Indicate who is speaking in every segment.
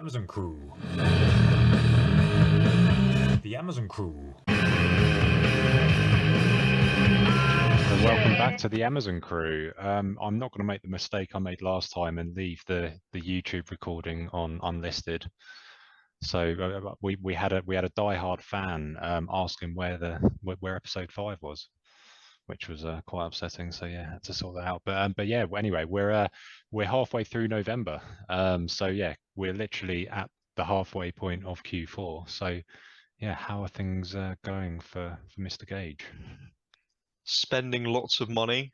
Speaker 1: Amazon crew. The Amazon crew. And welcome back to the Amazon crew. I'm not going to make the mistake I made last time and leave the YouTube recording on unlisted. So we had a diehard fan asking where episode 5 was, which was quite upsetting. So yeah, had to sort that out. But yeah, anyway, we're halfway through November. So yeah, we're literally at the halfway point of Q4. So yeah, how are things going for Mr. Gage?
Speaker 2: Spending lots of money.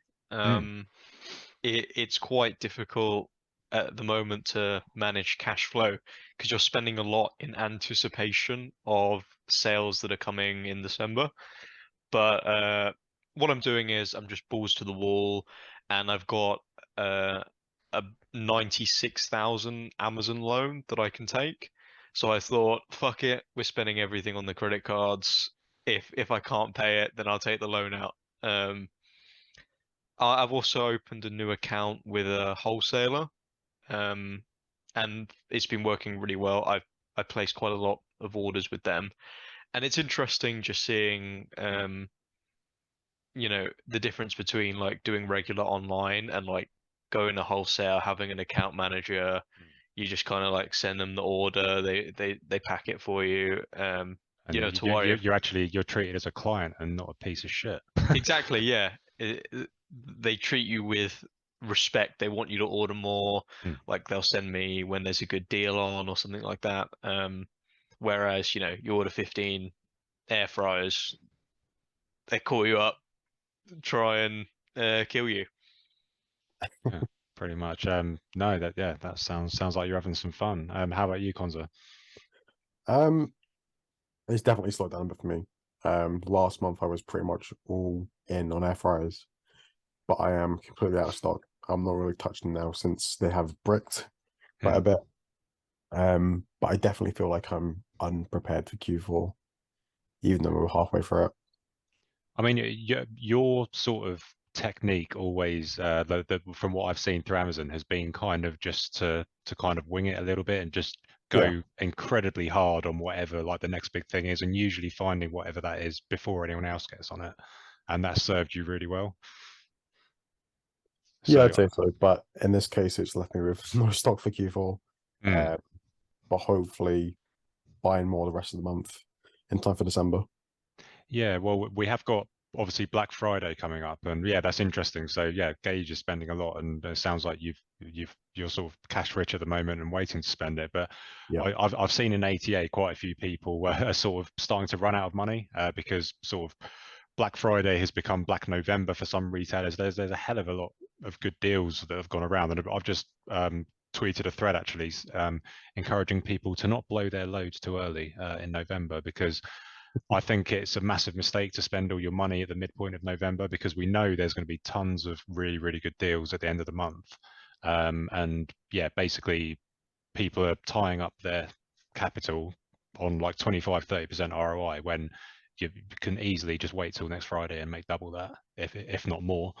Speaker 2: It's quite difficult at the moment to manage cash flow because you're spending a lot in anticipation of sales that are coming in December. But what I'm doing is I'm just balls to the wall, and I've got a 96,000 Amazon loan that I can take. So I thought, fuck it, we're spending everything on the credit cards. If I can't pay it, then I'll take the loan out. I've also opened a new account with a wholesaler, um, and it's been working really well. I placed quite a lot of orders with them, and it's interesting just seeing, the difference between like doing regular online and like going to wholesale, having an account manager. You just kind of like send them the order, they pack it for you.
Speaker 1: And
Speaker 2: You know, to worry if
Speaker 1: you're treated as a client and not a piece of shit.
Speaker 2: exactly, yeah. They treat you with respect. They want you to order more. Like they'll send me when there's a good deal on or something like that. Whereas, you order 15 air fryers, they call you up, try and kill you.
Speaker 1: Yeah, pretty much. No, that sounds like you're having some fun. How about you, Conza?
Speaker 3: Um, it's definitely slowed down a bit for me. Last month I was pretty much all in on air fryers, but I am completely out of stock. I'm not really touching them now since they have bricked quite a bit. But I definitely feel like I'm unprepared for Q4, even though we're halfway through it.
Speaker 1: I mean, your sort of technique always, from what I've seen through Amazon, has been kind of just to kind of wing it a little bit and just go incredibly hard on whatever like the next big thing is, and usually finding whatever that is before anyone else gets on it, and that served you really well.
Speaker 3: Yeah, I'd say so. But in this case, it's left me with no stock for Q4. But hopefully buying more the rest of the month in time for December.
Speaker 1: Yeah, well, we have got obviously Black Friday coming up, and yeah, that's interesting. So yeah, Gage is spending a lot, and it sounds like you're sort of cash rich at the moment and waiting to spend it. But
Speaker 3: Yeah.
Speaker 1: I've seen in ATA quite a few people are sort of starting to run out of money because sort of Black Friday has become Black November for some retailers. There's a hell of a lot of good deals that have gone around, and I've just tweeted a thread actually encouraging people to not blow their loads too early in November, because I think it's a massive mistake to spend all your money at the midpoint of November, because we know there's going to be tons of really, really good deals at the end of the month. And yeah, basically people are tying up their capital on like 25-30% ROI when you can easily just wait till next Friday and make double that, if not more.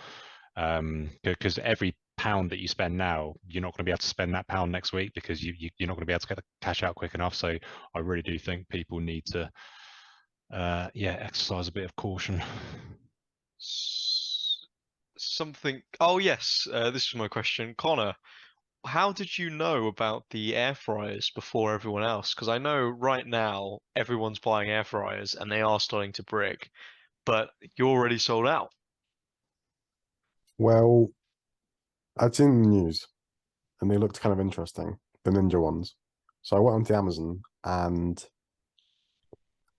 Speaker 1: Because every pound that you spend now, you're not going to be able to spend that pound next week, because you're not going to be able to get the cash out quick enough. So I really do think people need to exercise a bit of caution.
Speaker 2: Something. Oh yes, this is my question, Connor. How did you know about the air fryers before everyone else? Because I know right now everyone's buying air fryers and they are starting to brick, but you're already sold out.
Speaker 3: Well, I'd seen the news and they looked kind of interesting, the Ninja ones. So I went onto Amazon and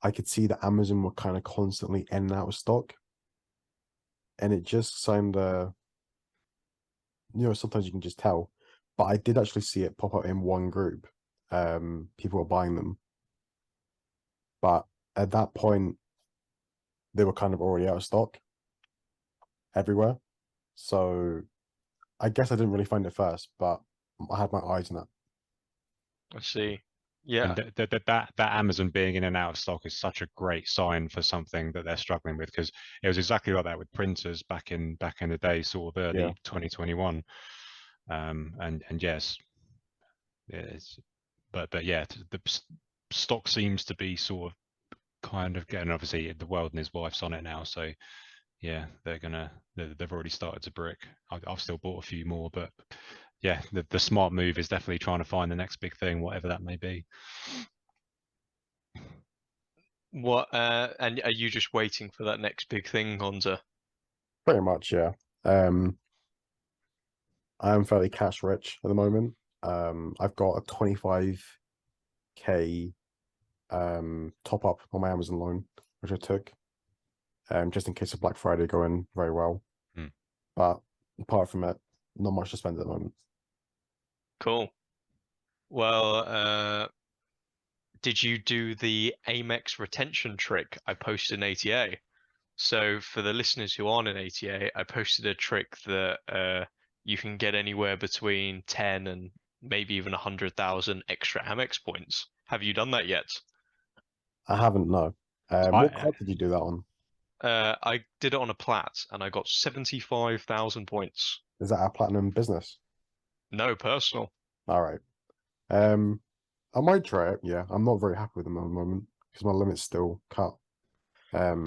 Speaker 3: I could see that Amazon were kind of constantly in and out of stock. And it just seemed, sometimes you can just tell. But I did actually see it pop up in one group. People were buying them. But at that point, they were kind of already out of stock everywhere. So I guess I didn't really find it first, but I had my eyes on it.
Speaker 2: I see. Yeah.
Speaker 1: And that Amazon being in and out of stock is such a great sign for something that they're struggling with, because it was exactly like that with printers back in the day, sort of early 2021. And yes, but yeah, stock seems to be sort of kind of getting, obviously the world and his wife's on it now, so yeah, they've already started to brick. I've still bought a few more, but yeah, the smart move is definitely trying to find the next big thing, whatever that may be.
Speaker 2: What and are you just waiting for that next big thing, Conza?
Speaker 3: Pretty much, yeah. I am fairly cash rich at the moment. I've got a 25K top up on my Amazon loan, which I took, just in case of Black Friday going very well. But apart from it, not much to spend at the moment.
Speaker 2: Cool. Well, did you do the Amex retention trick I posted in ATA? So for the listeners who aren't in ATA, I posted a trick that you can get anywhere between 10 and maybe even 100,000 extra Amex points. Have you done that yet?
Speaker 3: I haven't, no. What card did you do that on?
Speaker 2: I did it on a plat and I got 75,000 points.
Speaker 3: Is that our platinum business?
Speaker 2: No, personal.
Speaker 3: All right. I might try it. Yeah, I'm not very happy with them at the moment because my limit's still cut. I'll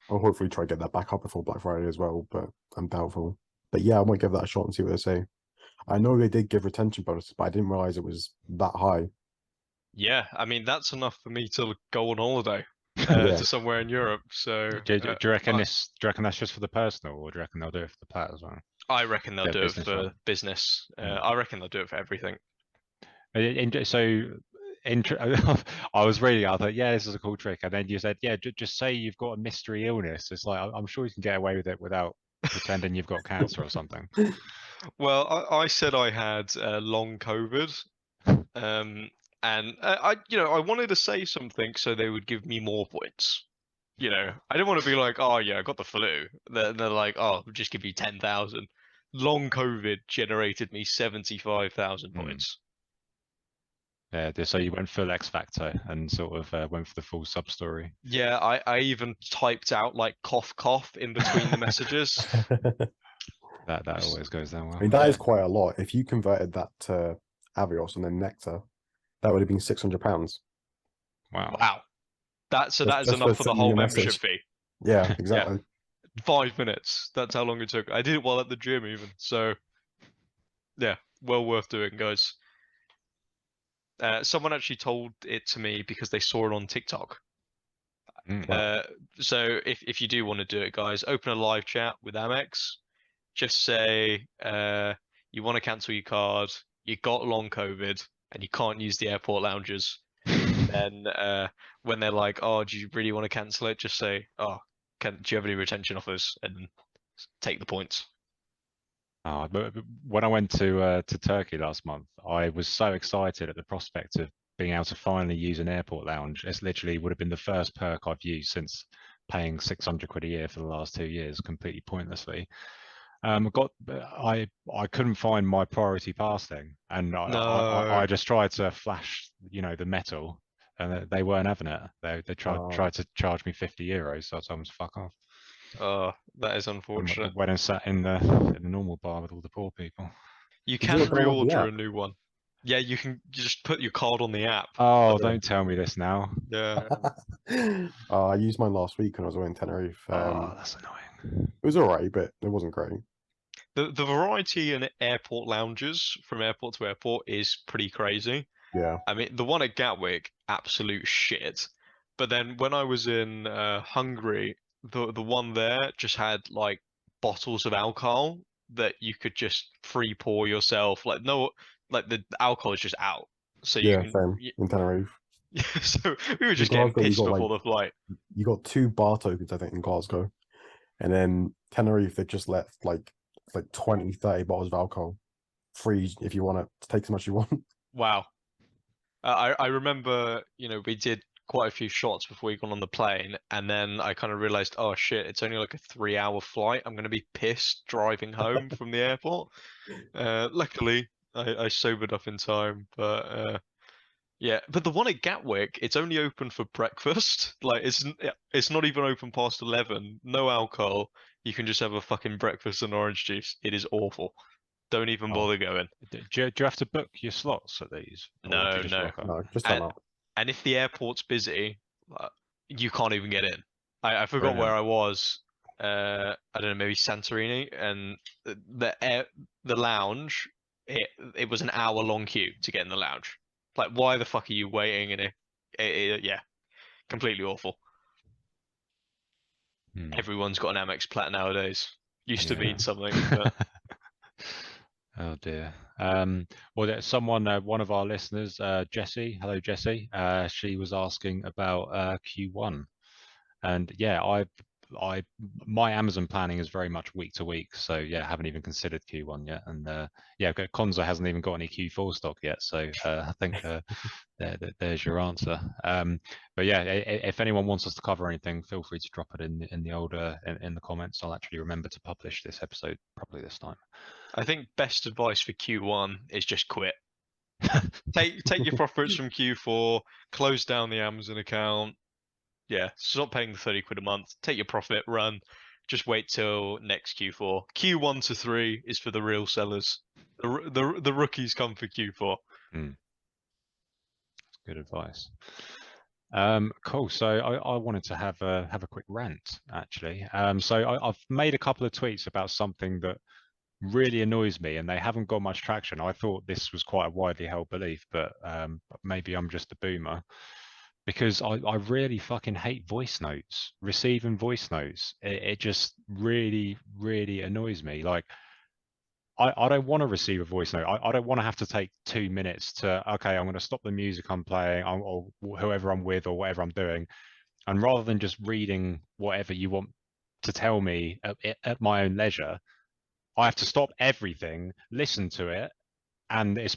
Speaker 3: hopefully try to get that back up before Black Friday as well, but I'm doubtful. But yeah, I might give that a shot and see what they say. I know they did give retention bonuses, but I didn't realize it was that high.
Speaker 2: Yeah, I mean that's enough for me to go on holiday
Speaker 3: Yeah.
Speaker 2: to somewhere in Europe. So
Speaker 1: Do you reckon that's just for the personal, or do you reckon they'll do it for the plat as well?
Speaker 2: I reckon they'll
Speaker 1: Yeah,
Speaker 2: do it
Speaker 1: business,
Speaker 2: for
Speaker 1: right?
Speaker 2: business. I reckon they'll do it for everything.
Speaker 1: So, I was reading, I thought, yeah, this is a cool trick, and then you said, yeah, just say you've got a mystery illness. It's like I'm sure you can get away with it without pretending you've got cancer or something.
Speaker 2: Well, I said I had long COVID, and I wanted to say something so they would give me more points. I didn't want to be like, oh yeah, I got the flu. They're like, oh, we'll just give you 10,000. Long COVID generated me 75,000 points.
Speaker 1: Yeah, so you went full X Factor and sort of went for the full sub story.
Speaker 2: Yeah, I even typed out like cough cough in between the messages.
Speaker 1: That always goes down
Speaker 3: I
Speaker 1: well.
Speaker 3: mean, that is
Speaker 2: Yeah.
Speaker 3: quite a lot. If you converted that to Avios and then Nectar, that would have been £600.
Speaker 1: Wow.
Speaker 2: Wow. That is
Speaker 3: Just for
Speaker 2: enough for the
Speaker 3: sending
Speaker 2: whole
Speaker 3: a
Speaker 2: membership
Speaker 3: message.
Speaker 2: fee.
Speaker 3: Yeah,
Speaker 2: Yeah.
Speaker 3: exactly.
Speaker 2: 5 minutes. That's how long it took. I did it while at the gym even. So yeah, well worth doing, guys. Someone actually told it to me because they saw it on TikTok.
Speaker 3: Wow.
Speaker 2: So if you do want to do it, guys, open a live chat with Amex. Just say you want to cancel your card, you got long COVID, and you can't use the airport lounges. And then when they're like, "Oh, do you really want to cancel it?" Just say, "Oh, do you have any retention offers?" And take the points.
Speaker 1: But when I went to Turkey last month, I was so excited at the prospect of being able to finally use an airport lounge. It's literally would have been the first perk I've used since paying 600 quid a year for the last 2 years, completely pointlessly. I couldn't find my priority pass thing, and
Speaker 2: No.
Speaker 1: I just tried to flash, the metal, and they weren't having it. They tried to charge me €50, so I told them to fuck off.
Speaker 2: Oh, that is
Speaker 1: And
Speaker 2: unfortunate.
Speaker 1: went and sat in the normal bar with all the poor people.
Speaker 2: You
Speaker 3: Did you
Speaker 2: can
Speaker 3: not download the
Speaker 2: reorder
Speaker 3: app?
Speaker 2: a new one. Yeah, you can just put your card on the app.
Speaker 1: Oh,
Speaker 3: Yeah.
Speaker 1: don't tell me this now.
Speaker 2: Yeah.
Speaker 3: I used mine last week when I was away in Tenerife.
Speaker 1: Oh, that's annoying.
Speaker 3: It was alright, but it wasn't great.
Speaker 2: The variety in airport lounges from airport to airport is pretty crazy.
Speaker 3: Yeah.
Speaker 2: I mean, the one at Gatwick, absolute shit. But then when I was in Hungary, the one there just had like bottles of alcohol that you could just free pour yourself. Like no, like the alcohol is just out, so you
Speaker 3: Yeah,
Speaker 2: can.
Speaker 3: same in Tenerife.
Speaker 2: So we were
Speaker 3: In
Speaker 2: just getting
Speaker 3: Glasgow,
Speaker 2: pissed before the flight.
Speaker 3: you got 2 bar tokens, I think, in Glasgow. And then Tenerife, they just left like 20, 30 bottles of alcohol free if you want to take as much as you want.
Speaker 2: Wow. I remember, we did quite a few shots before we got on the plane, and then I kind of realized, oh shit, it's only like a 3-hour flight. I'm gonna be pissed driving home from the airport. Luckily, I sobered up in time, but yeah. But the one at Gatwick, it's only open for breakfast. Like it's not even open past 11. No alcohol. You can just have a fucking breakfast and orange juice. It is awful. Don't even
Speaker 1: Oh.
Speaker 2: bother going.
Speaker 1: Do you have to book your slots at these? Or do
Speaker 2: No,
Speaker 1: you just
Speaker 2: no.
Speaker 1: rock up?
Speaker 3: No, just turn
Speaker 2: And,
Speaker 3: up.
Speaker 2: and if the airport's busy, you can't even get in. I forgot
Speaker 1: Brilliant.
Speaker 2: where I was. I don't know, maybe Santorini, and the lounge. It was an hour-long queue to get in the lounge. Like, why the fuck are you waiting? And yeah, completely awful.
Speaker 1: Hmm.
Speaker 2: Everyone's got an Amex Plat nowadays. Used to
Speaker 1: Yeah.
Speaker 2: mean something, but
Speaker 1: Oh dear. Well, there's someone, one of our listeners, Jessie. Hello, Jessie. She was asking about Q1, and yeah, my Amazon planning is very much week to week. So yeah, I haven't even considered Q1 yet, and yeah, Conza hasn't even got any Q4 stock yet. So I think there's your answer. But yeah, if anyone wants us to cover anything, feel free to drop it in the older in the comments. I'll actually remember to publish this episode probably this time.
Speaker 2: I think best advice for Q1 is just quit. Take your profits from Q4, close down the Amazon account. Yeah, stop paying the 30 quid a month. Take your profit, run. Just wait till next Q4. Q1 to 3 is for the real sellers. The rookies come for Q4.
Speaker 1: Good advice. Cool. So I wanted to have a quick rant actually. So I've made a couple of tweets about something that really annoys me, and they haven't got much traction. I thought this was quite a widely held belief, but maybe I'm just a boomer because I really fucking hate voice notes. Receiving voice notes, it just really annoys me. Like I don't want to receive a voice note. I don't want to have to take 2 minutes to, okay, I'm going to stop the music I'm playing or whoever I'm with or whatever I'm doing. And rather than just reading whatever you want to tell me at my own leisure, I have to stop everything, listen to it, and it's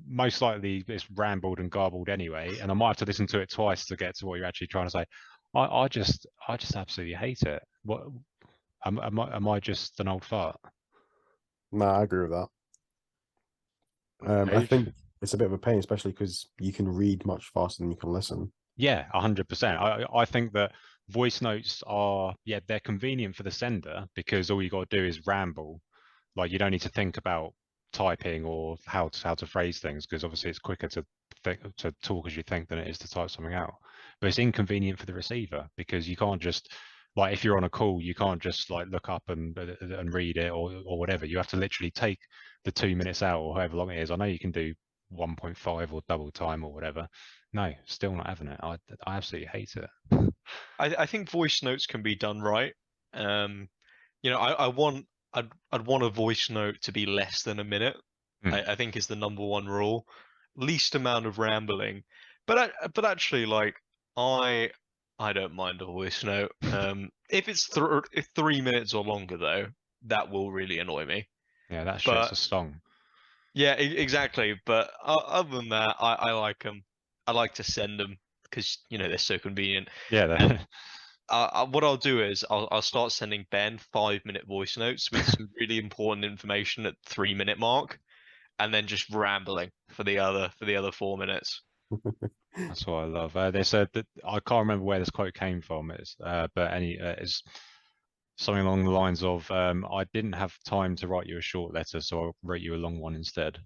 Speaker 1: most likely it's rambled and garbled anyway. And I might have to listen to it twice to get to what you're actually trying to say. I just absolutely hate it. What am I just an old fart?
Speaker 3: No, I agree with that. I
Speaker 1: Eve?
Speaker 3: think it's a bit of a pain, especially because you can read much faster than you can listen.
Speaker 1: Yeah, 100%. I think that voice notes are, yeah, they're convenient for the sender because all you got to do is ramble. Like you don't need to think about typing or how to phrase things because obviously it's quicker to talk as you think than it is to type something out. But it's inconvenient for the receiver because you can't just like if you're on a call, you can't just like look up and read it or whatever. You have to literally take the 2 minutes out or however long it is. I know you can do 1.5 or double time or whatever. No, still not having it. I absolutely hate it.
Speaker 2: I think voice notes can be done right. I'd want a voice note to be less than a minute. I think is the number one rule. Least amount of rambling. But actually, like I I don't mind a voice note. If it's 3 minutes or longer though, that will really annoy me.
Speaker 1: Yeah, that shit's
Speaker 2: But
Speaker 1: a song.
Speaker 2: yeah, exactly. But other than that, I like them. I like to send them because they're so convenient.
Speaker 1: Yeah,
Speaker 2: And what I'll do is I'll start sending Ben 5-minute voice notes with some really important information at 3-minute mark, and then just rambling for the other 4 minutes.
Speaker 1: that's what I love. They said that I can't remember where this quote came from. It's something along the lines of, "I didn't have time to write you a short letter, so I wrote you a long one instead,"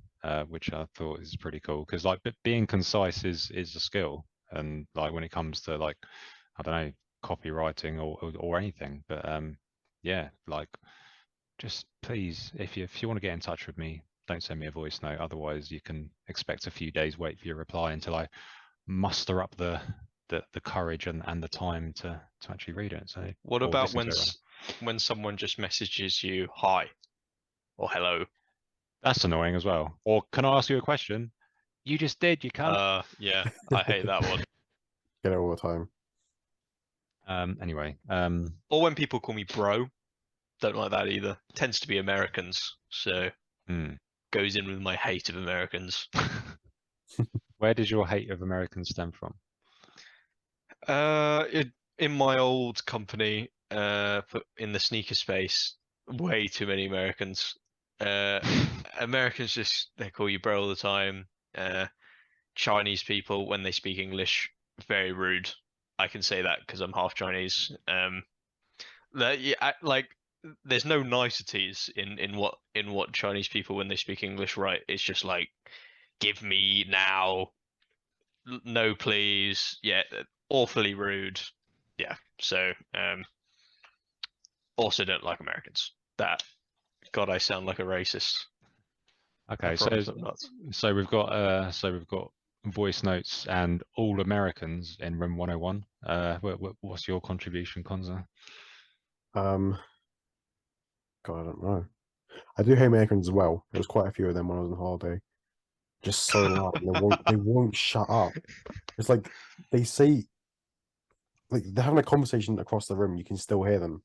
Speaker 1: which I thought is pretty cool because like being concise is a skill, and like when it comes to like I don't know copywriting or anything, but yeah, like just please if you want to get in touch with me, don't send me a voice note. Otherwise, you can expect a few days wait for your reply until I muster up the courage and the time to actually read it. So
Speaker 2: What
Speaker 1: or
Speaker 2: about
Speaker 1: listen to it rather.
Speaker 2: when someone just messages you hi or hello?
Speaker 1: That's annoying as well. Or can I ask you a question? You just did, you can't.
Speaker 2: Yeah, I hate that one.
Speaker 3: Get it all the time.
Speaker 1: Anyway,
Speaker 2: Or when people call me bro, don't like that either. Tends to be Americans, so
Speaker 1: hmm.
Speaker 2: goes in with my hate of Americans.
Speaker 1: Where does your hate of Americans stem from?
Speaker 2: In my old company, in the sneaker space, way too many Americans. Uh, Americans just they call you bro all the time. Chinese people when they speak English, very rude. I can say that because I'm half Chinese. Like there's no niceties in what Chinese people when they speak English write. It's just like, give me now, no please, yeah, awfully rude, yeah. So also don't like Americans. That God, I sound like a racist. I
Speaker 1: Okay,
Speaker 2: promise I'm not.
Speaker 1: so we've got voice notes and all Americans in room 101. What's your contribution, Conza?
Speaker 3: God, I don't know. I do hate Americans as well. There was quite a few of them when I was on holiday. Just so loud. They won't shut up. It's like they say, like they're having a conversation across the room, you can still hear them.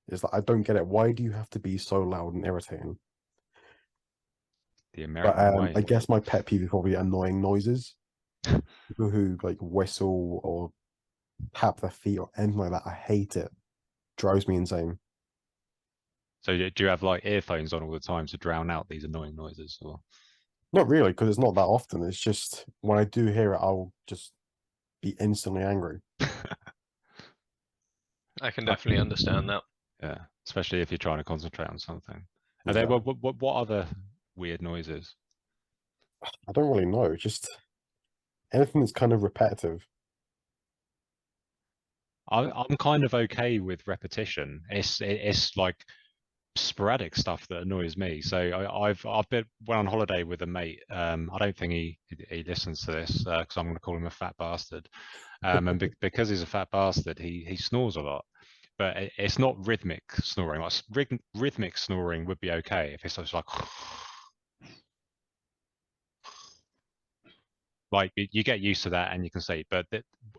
Speaker 3: It's like I don't get it. Why do you have to be so loud and irritating?
Speaker 1: The
Speaker 3: But
Speaker 1: American
Speaker 3: I
Speaker 1: way.
Speaker 3: guess my pet peeve is probably annoying noises. People who like whistle or tap their feet or anything like that. I hate it. Drives me insane.
Speaker 1: So do you have like earphones on all the time to drown out these annoying noises, or?
Speaker 3: Not really, because it's not that often. It's just when I do hear it, I'll just be instantly angry.
Speaker 2: I can definitely understand that.
Speaker 1: Yeah, especially if you're trying to concentrate on something. Are there
Speaker 3: Yeah.
Speaker 1: what other weird noises?
Speaker 3: I don't really know. Just anything that's kind of repetitive.
Speaker 1: I'm kind of okay with repetition. It's like sporadic stuff that annoys me. So I've been went on holiday with a mate. I don't think he listens to this because I'm going to call him a fat bastard. And because he's a fat bastard, he snores a lot. But it's not rhythmic snoring. Like rhythmic snoring would be okay if it's just like you get used to that and you can sleep. But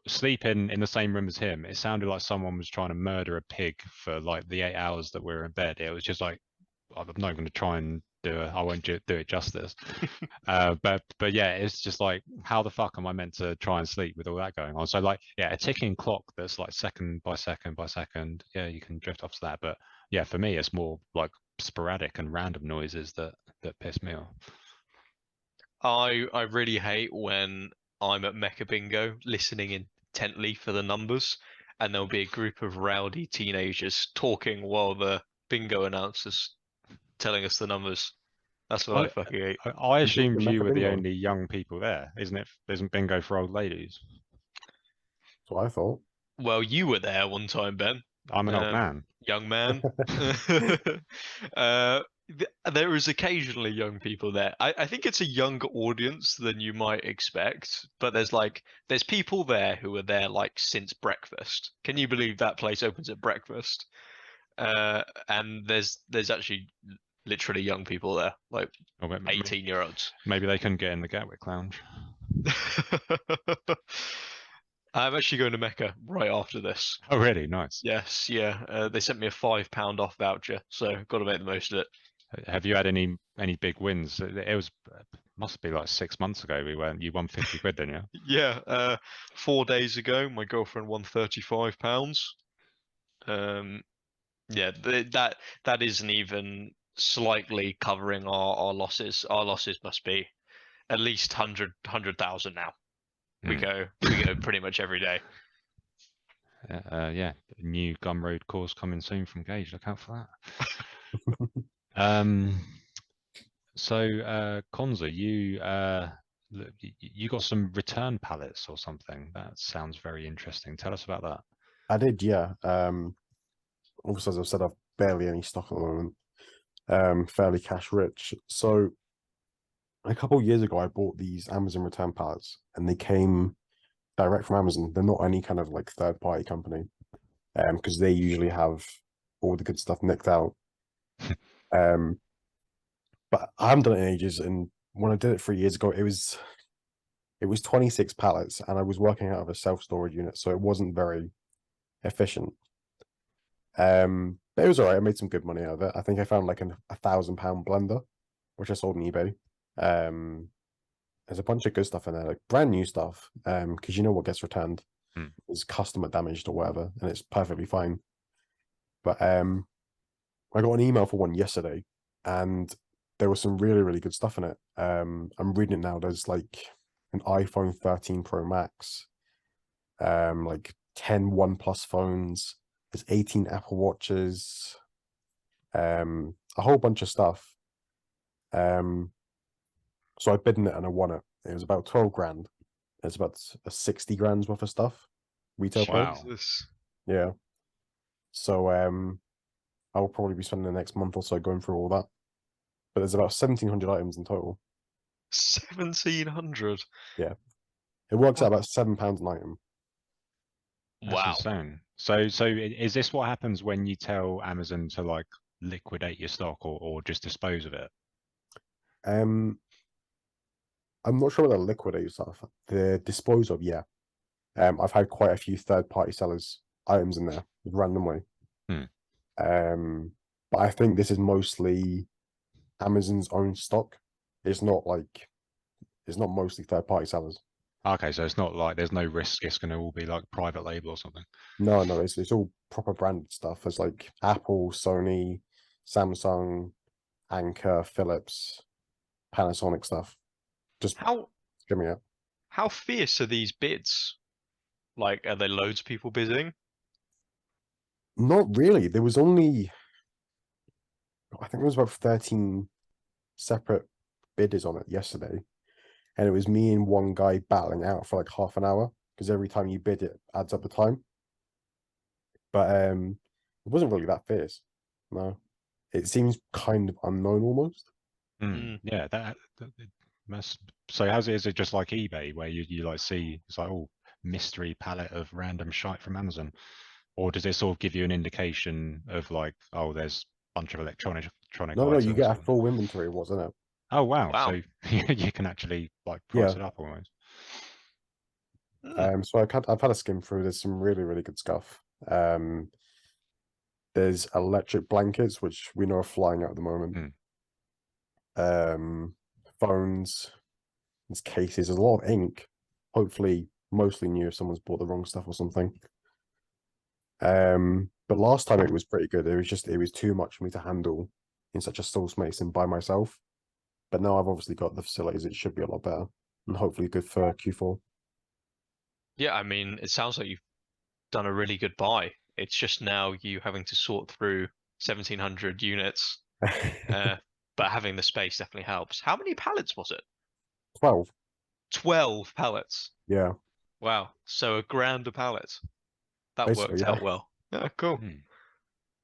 Speaker 1: sleeping in the same room as him, it sounded like someone was trying to murder a pig for like the 8 hours that we were in bed. It was just like I'm not going to try and do it. I won't do it justice. But yeah, it's just like how the fuck am I meant to try and sleep with all that going on? So like yeah, a ticking clock that's like second by second by second. Yeah, you can drift off to that. But yeah, for me, it's more like sporadic and random noises that piss me off.
Speaker 2: I really hate when I'm at Mecca Bingo listening intently for the numbers, and there'll be a group of rowdy teenagers talking while the bingo announcer's telling us the numbers. That's what I
Speaker 1: I
Speaker 2: fucking hate.
Speaker 1: I
Speaker 3: You bought the
Speaker 1: assumed you
Speaker 3: Mecca
Speaker 1: were the
Speaker 3: bingo.
Speaker 1: only young people there, isn't it? Isn't bingo for old ladies?
Speaker 3: That's what I thought.
Speaker 2: Well, you were there one time, Ben.
Speaker 1: I'm an old
Speaker 2: Um,
Speaker 1: man.
Speaker 2: young man. There is occasionally young people there. I think it's a younger audience than you might expect, but there's people there who are there like since breakfast. Can you believe that place opens at breakfast? And there's actually literally young people there, like
Speaker 1: Or
Speaker 2: 18-year-olds.
Speaker 1: maybe they couldn't get in the Gatwick Lounge.
Speaker 2: I'm actually going to Mecca right after this.
Speaker 1: Oh, really? Nice.
Speaker 2: Yes, yeah. They sent me a £5 off voucher, so got to make the most of it.
Speaker 1: Have you had any big wins? It was must be like 6 months ago. You won 50 quid, didn't you?
Speaker 2: Yeah, 4 days ago, my girlfriend won £35. Um, yeah, that isn't even slightly covering our losses. Our losses must be at least 100,000 now. We
Speaker 1: Hmm.
Speaker 2: go pretty much every day.
Speaker 1: Yeah, new Gumroad course coming soon from Gage. Look out for that. Um, so Conza, you got some return pallets or something. That sounds very interesting. Tell us about that.
Speaker 3: I did, yeah. Obviously, as I've said, I've barely any stock at the moment. Fairly cash rich. So a couple of years ago, I bought these Amazon return pallets, and they came direct from Amazon. They're not any kind of like third party company, because they usually have all the good stuff nicked out. Um, but I haven't done it in ages, and when I did it 3 years ago, it was 26 pallets, and I was working out of a self storage unit, so it wasn't very efficient. But it was all right. I made some good money out of it. I think I found like a £1,000 blender, which I sold on eBay. There's a bunch of good stuff in there, like brand new stuff. Because you know what gets returned
Speaker 1: Hmm.
Speaker 3: is customer damaged or whatever, and it's perfectly fine. But I got an email for one yesterday, and there was some really, really good stuff in it. I'm reading it now. There's like an iPhone 13 Pro Max, like 10 OnePlus phones. There's 18 Apple Watches, a whole bunch of stuff. So I bid in it and I won it. It was about 12 grand. It's about a 60 grand's worth of stuff, retail price.
Speaker 1: Wow.
Speaker 2: Jesus.
Speaker 3: Yeah. So I'll probably be spending the next month or so going through all that. But there's about 1,700 items in total.
Speaker 2: 1,700.
Speaker 3: Yeah. It works out
Speaker 2: What?
Speaker 3: about £7 an item.
Speaker 1: That's
Speaker 2: Wow.
Speaker 1: insane. So is this what happens when you tell Amazon to like liquidate your stock or just dispose of it?
Speaker 3: I'm not sure about the liquidate stuff. The dispose of, yeah. I've had quite a few third-party sellers items in there randomly.
Speaker 1: Hmm.
Speaker 3: But I think this is mostly Amazon's own stock. It's not mostly third-party sellers.
Speaker 1: Okay, so it's not like there's no risk it's going to all be like private label or something.
Speaker 3: No, it's all proper branded stuff. There's like Apple, Sony, Samsung, Anker, Philips, Panasonic stuff. Just
Speaker 2: How
Speaker 3: give me it.
Speaker 2: how fierce are these bids? Like, are there loads of people bidding?
Speaker 3: Not really. There was only, I think there was about 13 separate bidders on it yesterday. And it was me and one guy battling out for like half an hour because every time you bid, it adds up the time. But it wasn't really that fierce. No, it seems kind of unknown almost.
Speaker 1: Yeah, it must. So how's it? Is it just like eBay where you like see it's like oh mystery palette of random shite from Amazon, or does it sort of give you an indication of like oh there's a bunch of electronic
Speaker 3: No, you
Speaker 1: items?
Speaker 3: get a
Speaker 1: Or...
Speaker 3: full inventory of what's in it.
Speaker 1: Oh wow,
Speaker 2: Wow.
Speaker 1: so you can actually like
Speaker 3: Yeah.
Speaker 1: price it up almost.
Speaker 3: So I've had a skim through. There's some really really good stuff. There's electric blankets which we know are flying out at the moment. Phones, there's cases, there's a lot of ink. Hopefully, mostly new if someone's bought the wrong stuff or something. But last time it was pretty good. It was too much for me to handle in such a small space and by myself. But now I've obviously got the facilities, it should be a lot better and hopefully good for Q4.
Speaker 2: Yeah, I mean, it sounds like you've done a really good buy. It's just now you having to sort through 1,700 units, but having the space definitely helps. How many pallets was it?
Speaker 3: 12.
Speaker 2: 12 pallets.
Speaker 3: Yeah,
Speaker 2: Wow. So a grand a pallet. That
Speaker 3: basically,
Speaker 2: worked
Speaker 3: yeah.
Speaker 2: out well. Yeah, cool.
Speaker 1: Hmm.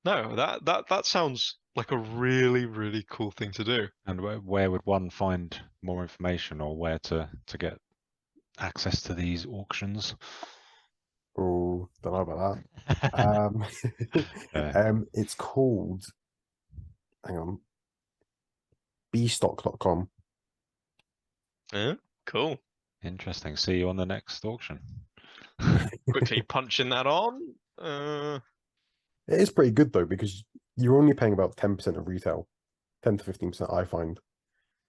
Speaker 2: No, that sounds like a really, really cool thing to do.
Speaker 1: And where would one find more information or where to get access to these auctions?
Speaker 3: Oh, don't know about that.
Speaker 1: Yeah,
Speaker 3: It's called, hang on, bstock.com.
Speaker 2: Yeah, cool.
Speaker 1: interesting. See you on the next auction.
Speaker 2: Quickly punching that on.
Speaker 3: It is pretty good though, because you're only paying about 10% of retail, 10 to 15%, I find.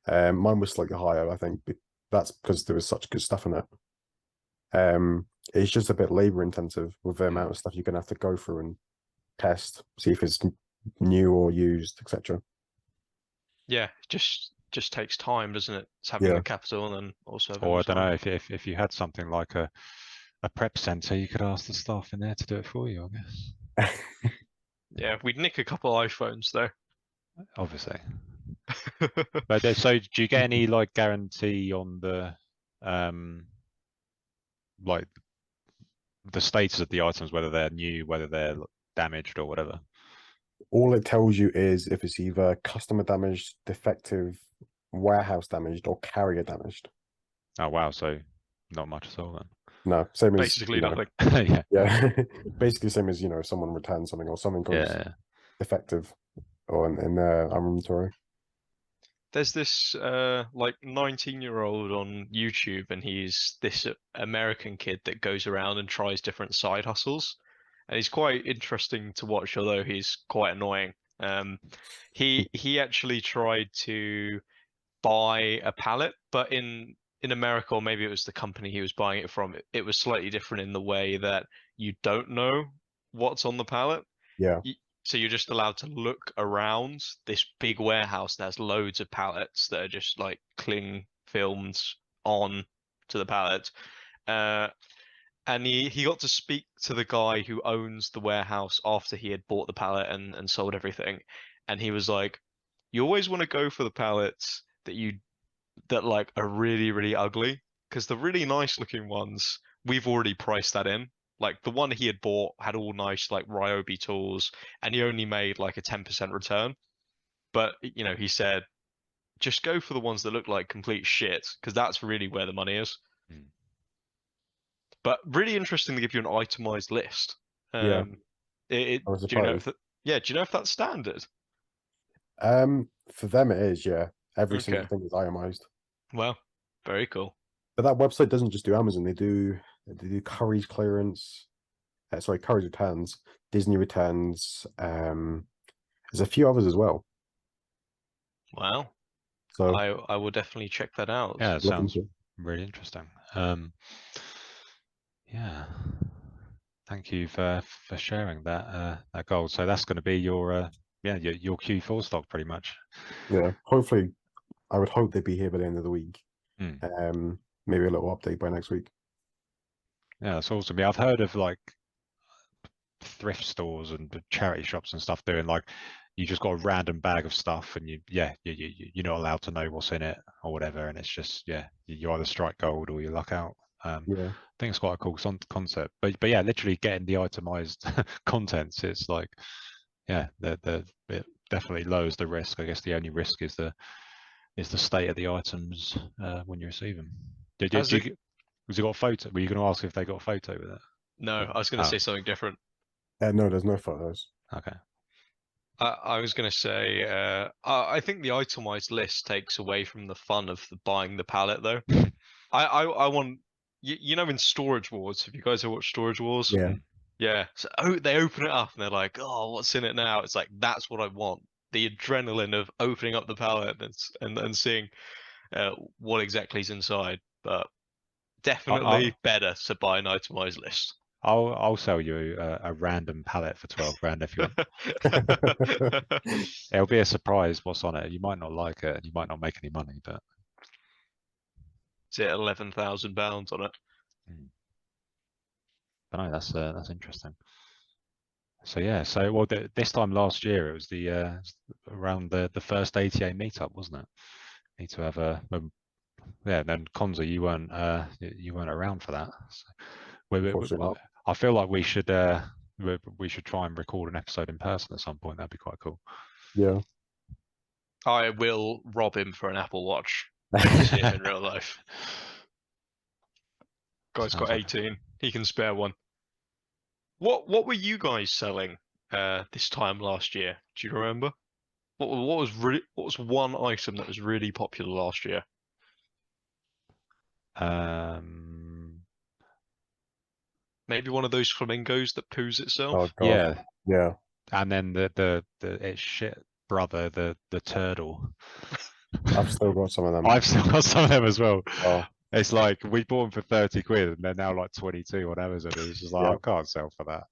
Speaker 3: Mine was slightly higher, I think. But that's because there was such good stuff in it. It's just a bit labor intensive with the amount of stuff you're gonna have to go through and test, see if it's new or used, etc.
Speaker 2: Yeah, just takes time, doesn't it? It's having
Speaker 3: Yeah.
Speaker 2: the capital and then also having
Speaker 1: Or
Speaker 2: the
Speaker 1: I don't
Speaker 2: time.
Speaker 1: know if you had something like a prep center, you could ask the staff in there to do it for you. I guess.
Speaker 2: Yeah, we'd nick a couple iPhones though.
Speaker 1: Obviously. But so do you get any like guarantee on the like the status of the items, whether they're new, whether they're damaged or whatever?
Speaker 3: All it tells you is if it's either customer damaged, defective, warehouse damaged, or carrier damaged.
Speaker 1: Oh wow, so not much at all then.
Speaker 3: No, same as,
Speaker 2: Basically nothing.
Speaker 1: Yeah.
Speaker 3: yeah, basically same as, if someone returns something or something goes
Speaker 1: Yeah.
Speaker 3: defective or in their inventory.
Speaker 2: There's this like 19-year-old on YouTube, and he's this American kid that goes around and tries different side hustles, and he's quite interesting to watch, although he's quite annoying. He actually tried to buy a pallet, but in America, or maybe it was the company he was buying it from, it was slightly different in the way that you don't know what's on the pallet.
Speaker 3: Yeah.
Speaker 2: So you're just allowed to look around this big warehouse that has loads of pallets that are just like cling films on to the pallet. And he got to speak to the guy who owns the warehouse after he had bought the pallet and sold everything. and he was like, "You always want to go for the pallets that like are really, really ugly, because the really nice looking ones we've already priced that in. Like the one he had bought had all nice like Ryobi tools, and he only made like a 10% return. But he said just go for the ones that look like complete shit, because that's really where the money is.
Speaker 1: Hmm.
Speaker 2: But really interesting to give you an itemized list.
Speaker 3: Yeah, I was
Speaker 2: Do you know
Speaker 3: surprised.
Speaker 2: do you know if that's standard?
Speaker 3: For them it is, yeah. Every
Speaker 2: Okay,
Speaker 3: single thing is itemized.
Speaker 2: well, very cool.
Speaker 3: But that website doesn't just do Amazon. They do Curry's clearance. Sorry, Curry's returns, Disney returns. There's a few others as well.
Speaker 2: Wow,
Speaker 3: So
Speaker 2: I will definitely check that out.
Speaker 1: Yeah, it
Speaker 3: look
Speaker 1: sounds
Speaker 3: into it.
Speaker 1: really interesting. Yeah. Thank you for sharing that goal. So that's going to be your your Q4 stock pretty much.
Speaker 3: Yeah, hopefully, I would hope they'd be here by the end of the week.
Speaker 1: Hmm.
Speaker 3: Maybe a little update by next week.
Speaker 1: Yeah, that's awesome. Yeah, I've heard of like thrift stores and charity shops and stuff doing like you just got a random bag of stuff and you're not allowed to know what's in it or whatever, and it's just you either strike gold or you luck out.
Speaker 3: Yeah,
Speaker 1: I think it's quite a cool concept, but yeah, literally getting the itemized contents, it's like it definitely lowers the risk. I guess the only risk is the state of the items when you receive them.
Speaker 2: As it
Speaker 1: Was it got a photo? Were you going to ask if they got a photo with it?
Speaker 2: No, I was going to
Speaker 1: Oh,
Speaker 2: say something different.
Speaker 3: no, there's no photos.
Speaker 1: okay.
Speaker 2: I was going to say, I think the itemized list takes away from the fun of buying the pallet, though. I want, in Storage Wars, have you guys ever watched Storage Wars?
Speaker 3: Yeah,
Speaker 1: Mm.
Speaker 2: Yeah. So they open it up and they're like, oh, what's in it now? It's like, that's what I want. The adrenaline of opening up the pallet and seeing what exactly is inside. But definitely
Speaker 1: I,
Speaker 2: better to buy an itemized list.
Speaker 1: I'll sell you a random pallet for 12 grand if you want. It'll be a surprise what's on it. You might not like it, and you might not make any money, but
Speaker 2: Is it £11,000 on it?
Speaker 1: mm. But no, that's interesting. So yeah, so well, this time last year it was the around the first ATA meetup, wasn't it? Need to have yeah. And then Conza, you weren't around for that. So
Speaker 3: unfortunately not.
Speaker 1: I feel like we should try and record an episode in person at some point. That'd be quite cool.
Speaker 3: Yeah.
Speaker 2: I will rob him for an Apple Watch when I see him in real life. Guy's
Speaker 1: Sounds
Speaker 2: got
Speaker 1: like
Speaker 2: 18. He can spare one. What were you guys selling this time last year? Do you remember? What was one item that was really popular last year?
Speaker 1: um
Speaker 2: Maybe one of those flamingos that poos
Speaker 3: Oh
Speaker 2: itself?
Speaker 3: God.
Speaker 1: yeah,
Speaker 3: Yeah.
Speaker 1: and then the its shit brother, the turtle.
Speaker 3: I've still got some of them.
Speaker 1: I've still got some of them as well.
Speaker 3: Oh,
Speaker 1: It's like we bought them for 30 quid and they're now like 22 on Amazon. It's just like
Speaker 3: yeah.
Speaker 1: I can't sell for that.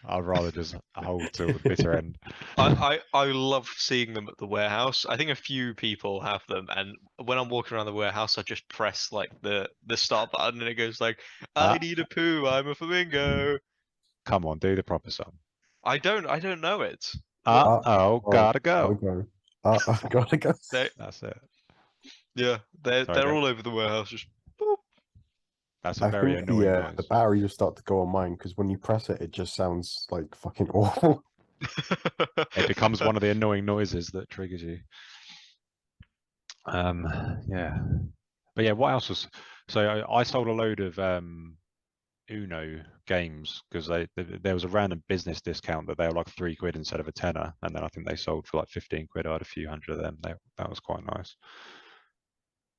Speaker 1: I'd rather just hold till the bitter end.
Speaker 2: I love seeing them at the warehouse. I think a few people have them, and when I'm walking around the warehouse, I just press like the start button, and it goes like, "I
Speaker 1: Uh,
Speaker 2: need a poo. I'm a flamingo."
Speaker 1: Come on, do the proper song.
Speaker 2: I don't know it. What
Speaker 1: Oh,
Speaker 3: Oh,
Speaker 1: gotta
Speaker 3: gotta
Speaker 1: go.
Speaker 3: go. I gotta go.
Speaker 2: they?
Speaker 1: That's it.
Speaker 2: Yeah,
Speaker 1: Sorry,
Speaker 2: they're all over the warehouse. Just boop.
Speaker 1: that's a
Speaker 3: I
Speaker 1: very
Speaker 3: think
Speaker 1: annoying
Speaker 3: the
Speaker 1: noise.
Speaker 3: battery just start to go on mine because when you press it, it just sounds like fucking awful.
Speaker 1: It becomes one of the annoying noises that triggers you. Yeah. But yeah, what else was so I sold a load of Uno games because there was a random business discount that they were like 3 quid instead of a tenner, and then I think they sold for like 15 quid. I had a few hundred of them. That was quite nice.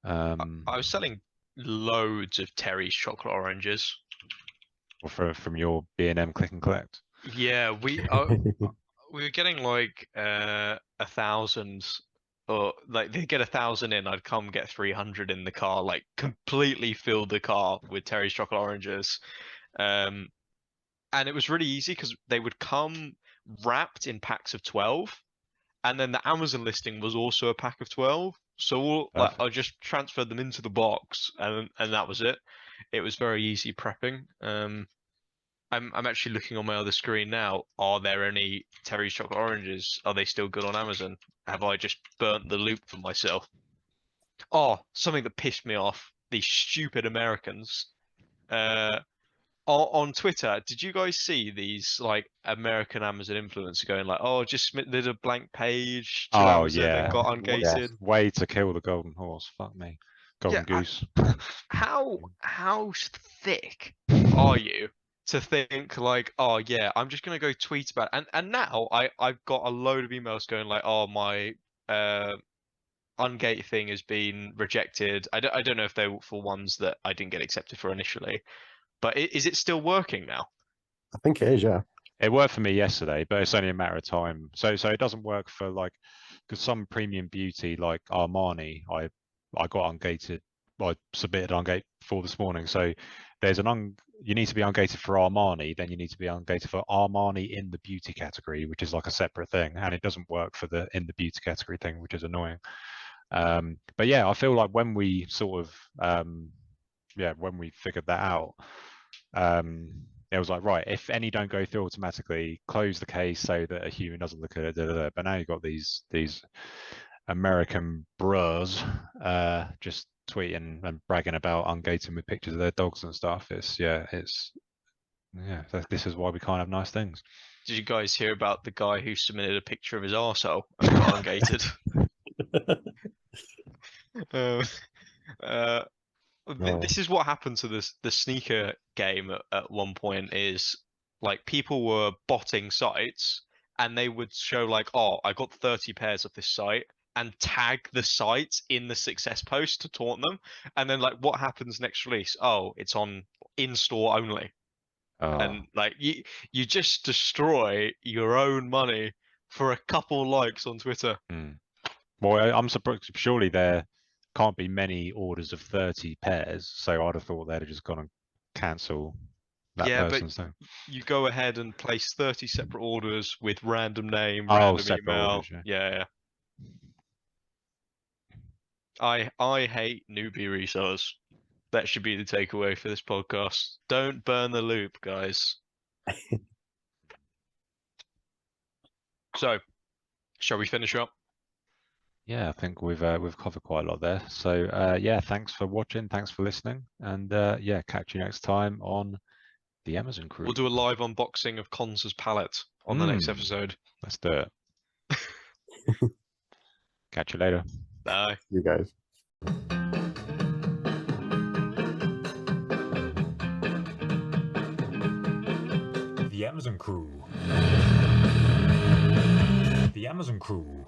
Speaker 2: I was selling loads of Terry's chocolate oranges.
Speaker 1: From your B&M click and collect.
Speaker 2: Yeah, we were getting like 1,000, or like they get 1,000 in, I'd come get 300 in the car, like completely fill the car with Terry's chocolate oranges. Um, and it was really easy because they would come wrapped in packs of 12, and then the Amazon listing was also a pack of 12. So like I
Speaker 1: Perfect.
Speaker 2: just transferred them into the box, and that was it. It was very easy prepping. I'm actually looking on my other screen now. Are there any Terry's chocolate oranges? Are they still good on Amazon? Have I just burnt the loop for myself? Oh, something that pissed me off. These stupid Americans. Uh, on Twitter, did you guys see these like American Amazon influencers going like, "Oh, just submitted a blank page to
Speaker 1: Oh
Speaker 2: Amazon and
Speaker 1: yeah,
Speaker 2: got
Speaker 3: Yes.
Speaker 2: ungated"?
Speaker 1: way to kill the golden horse. Fuck me, golden
Speaker 2: Yeah,
Speaker 1: goose.
Speaker 2: how thick are you to think like, oh yeah, I'm just gonna go tweet about it. And now I've got a load of emails going like, oh my ungate thing has been rejected. I don't know if they were for ones that I didn't get accepted for initially, but is it still working now?
Speaker 3: I think it is, yeah.
Speaker 1: It worked for me yesterday, but it's only a matter of time. So it doesn't work for like, because some premium beauty like Armani, I got ungated. I submitted ungate for this morning. So there's you need to be ungated for Armani, then you need to be ungated for Armani in the beauty category, which is like a separate thing, and it doesn't work for the in the beauty category thing, which is annoying. But yeah, I feel like when we sort of when we figured that out, it was like, right, if any don't go through automatically, close the case so that a human doesn't look at it. But now you've got these American bros just tweeting and bragging about ungating with pictures of their dogs and stuff. This is why we can't have nice things.
Speaker 2: Did you guys hear about the guy who submitted a picture of his arsehole and got ungated? uh, this is what happened to the sneaker game at one point. Is like people were botting sites and they would show like, oh, I got 30 pairs of this site and tag the site in the success post to taunt them. And then like, what happens next release? Oh, it's on in store only. And like you just destroy your own money for a couple likes on Twitter.
Speaker 1: Well, I'm surprised. Surely there can't be many orders of 30 pairs, so I'd have thought they'd have just gone and cancel that person's thing.
Speaker 2: You go ahead and place 30 separate orders with random name, random
Speaker 1: separate
Speaker 2: email.
Speaker 1: orders,
Speaker 2: yeah. I hate newbie resellers. That should be the takeaway for this podcast. Don't burn the loop, guys. So, shall we finish up?
Speaker 1: Yeah, I think we've covered quite a lot there. So yeah, thanks for watching, thanks for listening, and yeah, catch you next time on the Amazon Crew.
Speaker 2: We'll do a live unboxing of Conza's palette on the next episode.
Speaker 1: Let's do it. Catch you later.
Speaker 2: Bye.
Speaker 3: You guys.
Speaker 4: The Amazon Crew. The Amazon Crew.